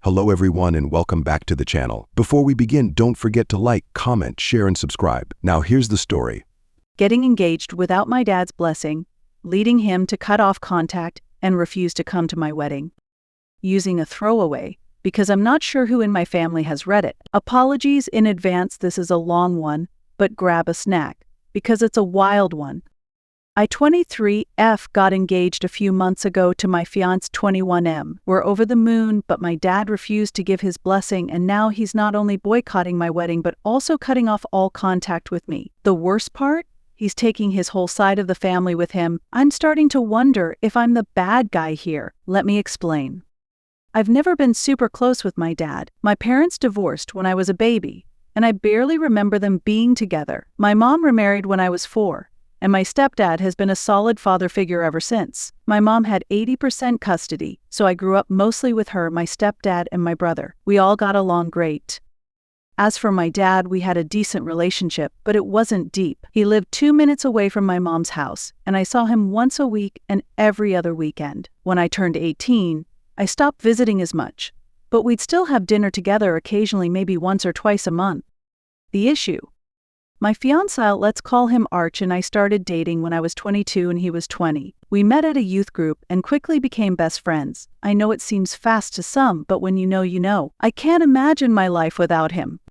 Hello everyone and welcome back to the channel. Before we begin, don't forget to like, comment, share, and subscribe. Now here's the story. Getting engaged without my dad's blessing, leading him to cut off contact and refuse to come to my wedding. Using a throwaway, because I'm not sure who in my family has read it. Apologies in advance, this is a long one, but grab a snack, because it's a wild one. I 23F got engaged a few months ago to my fiancé 21M. We're over the moon, but my dad refused to give his blessing, and now he's not only boycotting my wedding but also cutting off all contact with me. The worst part? He's taking his whole side of the family with him. I'm starting to wonder if I'm the bad guy here. Let me explain. I've never been super close with my dad. My parents divorced when I was a baby, and I barely remember them being together. My mom remarried when I was 4. And my stepdad has been a solid father figure ever since. My mom had 80% custody, so I grew up mostly with her, my stepdad, and my brother. We all got along great. As for my dad, we had a decent relationship, but it wasn't deep. He lived 2 minutes away from my mom's house, and I saw him once a week and every other weekend. When I turned 18, I stopped visiting as much, but we'd still have dinner together occasionally, maybe once or twice a month. The issue? My fiancé, let's call him Arch, and I started dating when I was 22 and he was 20. We met at a youth group and quickly became best friends. I know it seems fast to some, but when you know, you know. I can't imagine my life without him.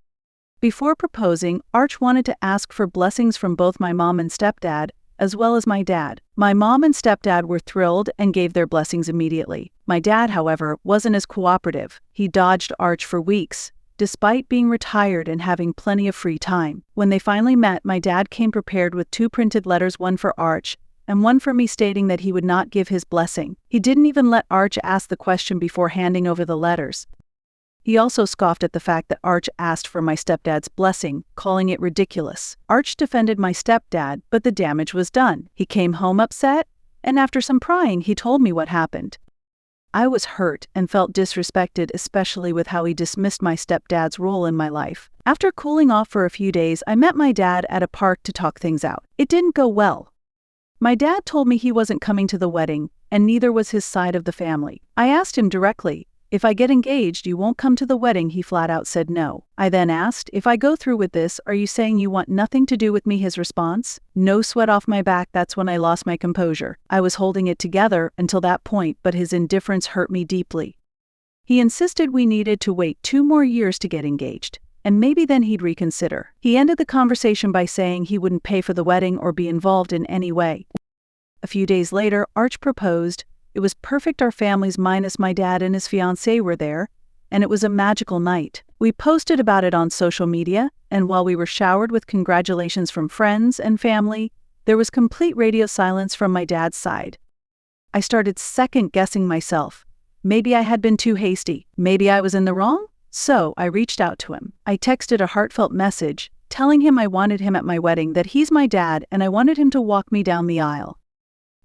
Before proposing, Arch wanted to ask for blessings from both my mom and stepdad, as well as my dad. My mom and stepdad were thrilled and gave their blessings immediately. My dad, however, wasn't as cooperative. He dodged Arch for weeks, despite being retired and having plenty of free time. When they finally met, my dad came prepared with 2 printed letters, one for Arch and one for me, stating that he would not give his blessing. He didn't even let Arch ask the question before handing over the letters. He also scoffed at the fact that Arch asked for my stepdad's blessing, calling it ridiculous. Arch defended my stepdad, but the damage was done. He came home upset, and after some prying, he told me what happened. I was hurt and felt disrespected, especially with how he dismissed my stepdad's role in my life. After cooling off for a few days, I met my dad at a park to talk things out. It didn't go well. My dad told me he wasn't coming to the wedding, and neither was his side of the family. I asked him directly, "If I get engaged, you won't come to the wedding?" He flat out said no. I then asked, "If I go through with this, are you saying you want nothing to do with me?" His response, "No sweat off my back." That's when I lost my composure. I was holding it together until that point, but his indifference hurt me deeply. He insisted we needed to wait 2 more years to get engaged, and maybe then he'd reconsider. He ended the conversation by saying he wouldn't pay for the wedding or be involved in any way. A few days later, Arch proposed. It was perfect. Our families minus my dad and his fiancée were there, and it was a magical night. We posted about it on social media, and while we were showered with congratulations from friends and family, there was complete radio silence from my dad's side. I started second-guessing myself. Maybe I had been too hasty. Maybe I was in the wrong? So I reached out to him. I texted a heartfelt message, telling him I wanted him at my wedding, that he's my dad, and I wanted him to walk me down the aisle.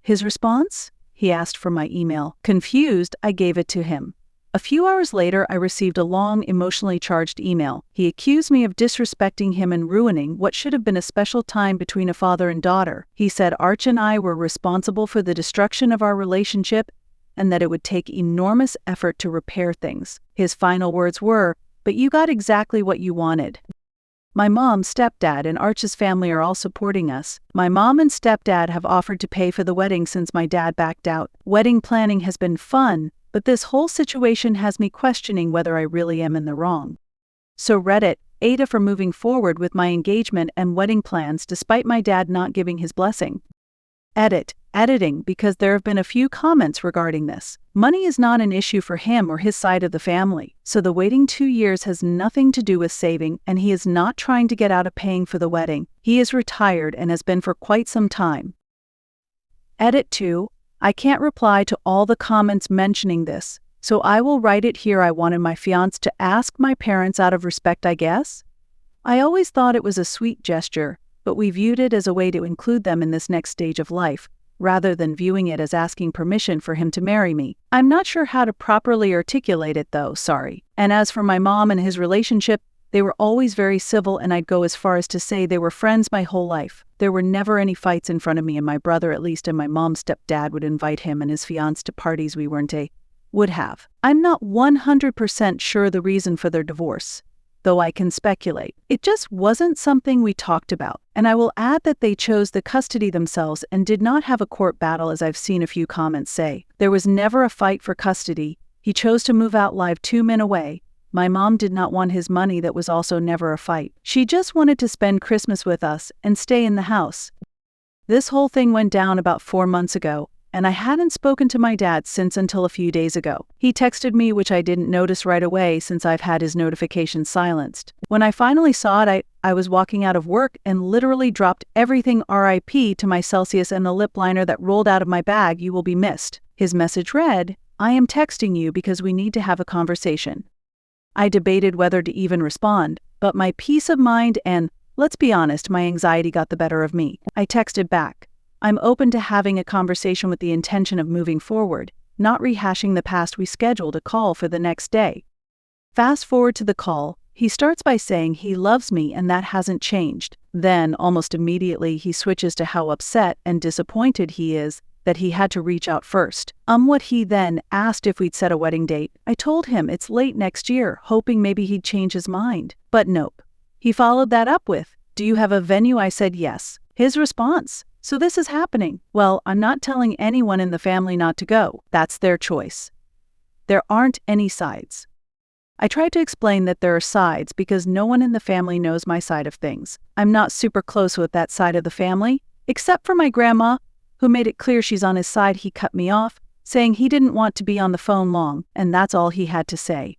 His response? He asked for my email. Confused, I gave it to him. A few hours later, I received a long, emotionally charged email. He accused me of disrespecting him and ruining what should have been a special time between a father and daughter. He said Arch and I were responsible for the destruction of our relationship and that it would take enormous effort to repair things. His final words were, "But you got exactly what you wanted." My mom, stepdad, and Arch's family are all supporting us. My mom and stepdad have offered to pay for the wedding since my dad backed out. Wedding planning has been fun, but this whole situation has me questioning whether I really am in the wrong. So Reddit, Ada for moving forward with my engagement and wedding plans despite my dad not giving his blessing. Editing, because there have been a few comments regarding this. Money is not an issue for him or his side of the family, so the waiting 2 years has nothing to do with saving, and he is not trying to get out of paying for the wedding. He is retired and has been for quite some time. Edit 2. I can't reply to all the comments mentioning this, so I will write it here. I wanted my fiancé to ask my parents out of respect, I guess. I always thought it was a sweet gesture, but we viewed it as a way to include them in this next stage of life, rather than viewing it as asking permission for him to marry me. I'm not sure how to properly articulate it though, sorry. And as for my mom and his relationship, they were always very civil, and I'd go as far as to say they were friends my whole life. There were never any fights in front of me and my brother, at least, and my mom's stepdad would invite him and his fiancée to parties we weren't Would have. I'm not 100% sure the reason for their divorce, though I can speculate. It just wasn't something we talked about, and I will add that they chose the custody themselves and did not have a court battle, as I've seen a few comments say. There was never a fight for custody. He chose to move out live 2 men away. My mom did not want his money. That was also never a fight. She just wanted to spend Christmas with us and stay in the house. This whole thing went down about 4 months ago, and I hadn't spoken to my dad since until a few days ago. He texted me, which I didn't notice right away since I've had his notifications silenced. When I finally saw it, I was walking out of work and literally dropped everything RIP to my Celsius and the lip liner that rolled out of my bag. You will be missed. His message read, I am texting you because we need to have a conversation. I debated whether to even respond, but my peace of mind and, let's be honest, my anxiety got the better of me. I texted back, I'm open to having a conversation with the intention of moving forward, not rehashing the past. We scheduled a call for the next day. Fast forward to the call, he starts by saying he loves me and that hasn't changed. Then, almost immediately, he switches to how upset and disappointed he is that he had to reach out first. What he then asked if we'd set a wedding date. I told him it's late next year, hoping maybe he'd change his mind. But nope. He followed that up with, do you have a venue? I said yes. His response, so this is happening. Well, I'm not telling anyone in the family not to go. That's their choice. There aren't any sides. I tried to explain that there are sides because no one in the family knows my side of things. I'm not super close with that side of the family, except for my grandma, who made it clear she's on his side. He cut me off, saying he didn't want to be on the phone long, and that's all he had to say.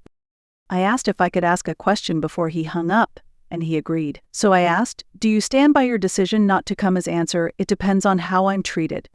I asked if I could ask a question before he hung up, and he agreed. So I asked, do you stand by your decision not to come? His answer, it depends on how I'm treated.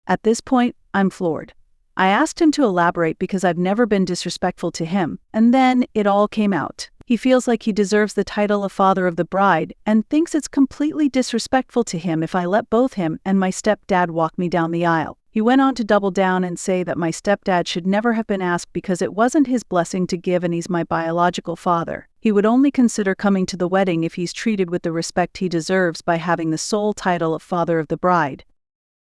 At this point, I'm floored. I asked him to elaborate because I've never been disrespectful to him, and then it all came out. He feels like he deserves the title of father of the bride and thinks it's completely disrespectful to him if I let both him and my stepdad walk me down the aisle. He went on to double down and say that my stepdad should never have been asked because it wasn't his blessing to give and he's my biological father. He would only consider coming to the wedding if he's treated with the respect he deserves by having the sole title of father of the bride.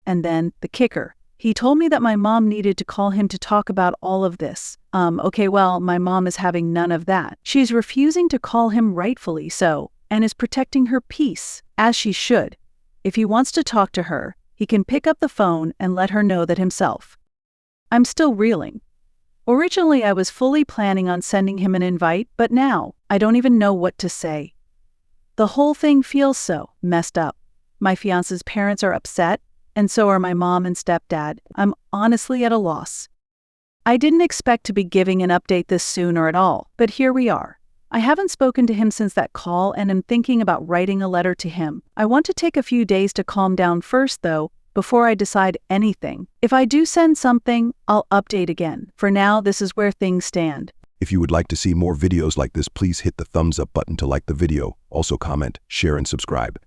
And then, the kicker. He told me that my mom needed to call him to talk about all of this. Okay, well, my mom is having none of that. She's refusing to call him, rightfully so, and is protecting her peace, as she should. If he wants to talk to her, he can pick up the phone and let her know that himself. I'm still reeling. Originally, I was fully planning on sending him an invite, but now, I don't even know what to say. The whole thing feels so messed up. My fiance's parents are upset, and so are my mom and stepdad. I'm honestly at a loss. I didn't expect to be giving an update this soon or at all, but here we are. I haven't spoken to him since that call and am thinking about writing a letter to him. I want to take a few days to calm down first, though, before I decide anything. If I do send something, I'll update again. For now, this is where things stand. If you would like to see more videos like this, please hit the thumbs up button to like the video. Also comment, share, and subscribe.